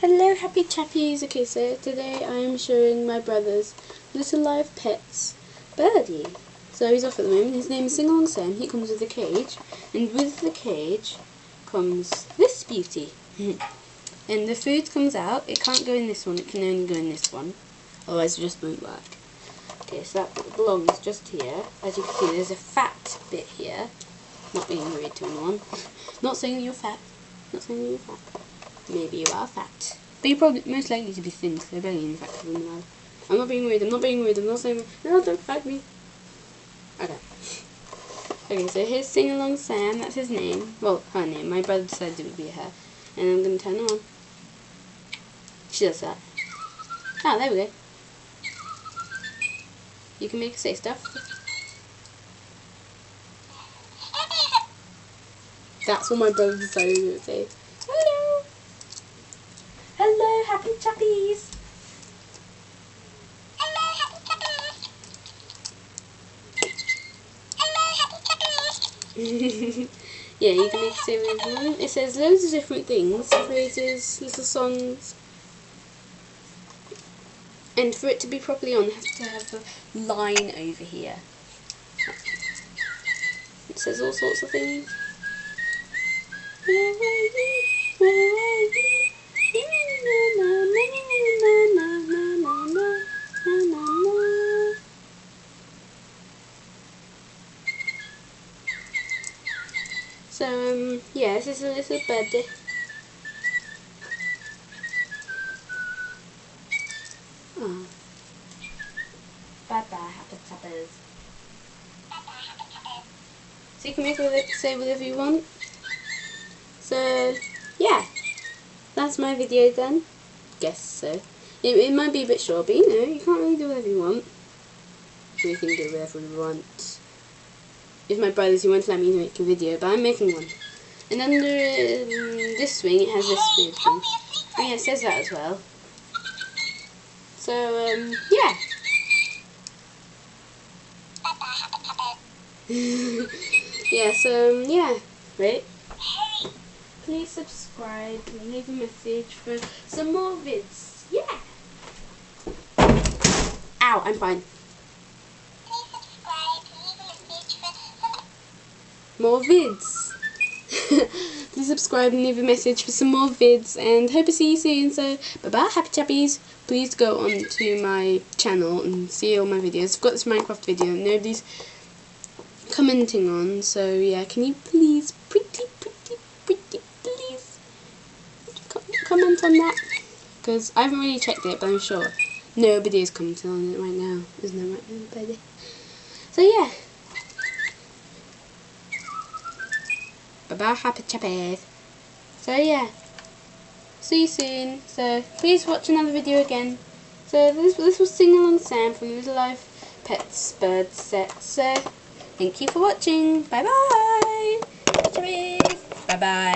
Hello happy chappies. Okay, so today I am showing my brother's little live pets birdie. So he's off at the moment. His name is Singalong Sam. He comes with a cage, and with the cage comes this beauty. And the food comes out. It can't go in this one, it can only go in this one, otherwise it just won't work. Okay, so that belongs just here. As you can see, there's a fat bit here. Not being rude to anyone. Not saying that you're fat. Not saying that you're fat. Maybe you are fat. But you're probably most likely to be thin, because they're barely any fat for them alive. I'm not being rude, I'm not being rude, I'm not saying, no, don't fight me. Okay. Okay, so here's Singalong Sam, that's his name. Well, her name. My brother decided it would be her. And I'm going to turn her on. She does that. Oh, there we go. You can make her say stuff. That's what my brother decided to say. Hello! Hello, happy chappies! Hello, happy chappies! Hello, happy chappies! Yeah, you can make it say whatever you want. It says loads of different things, phrases, little songs. And for it to be properly on, it has to have a line over here. It says all sorts of things. So, yeah, this is a little birdie. Oh. Bye-bye, happy tappers. So you can make it say whatever you want. So, yeah, that's my video done. Guess so. It might be a bit short, but you know, you can't really do whatever you want. We can do whatever we want. If my brothers, you won't let me make a video, but I'm making one. And under this swing, it has this weird thing. Oh yeah, it says that as well. So, yeah. Yeah, so, yeah. Wait. Please subscribe and leave a message for some more vids. Yeah. Ow, I'm fine. Please subscribe and leave a message for some More vids. Please subscribe and leave a message for some more vids, and hope to see you soon. So, bye-bye, happy chappies. Please go on to my channel and see all my videos. I've got this Minecraft video that nobody's commenting on, so yeah, can you please, pretty, please comment on that? Because I haven't really checked it, but I'm sure nobody is commenting on it right now. Isn't there right now, baby? So yeah. Bye-bye, happy chappies. So yeah, see you soon. So please watch another video again. So this was Singalong Sam from Little Life Pets Bird Set. So thank you for watching. Bye bye. Chappies. Bye bye.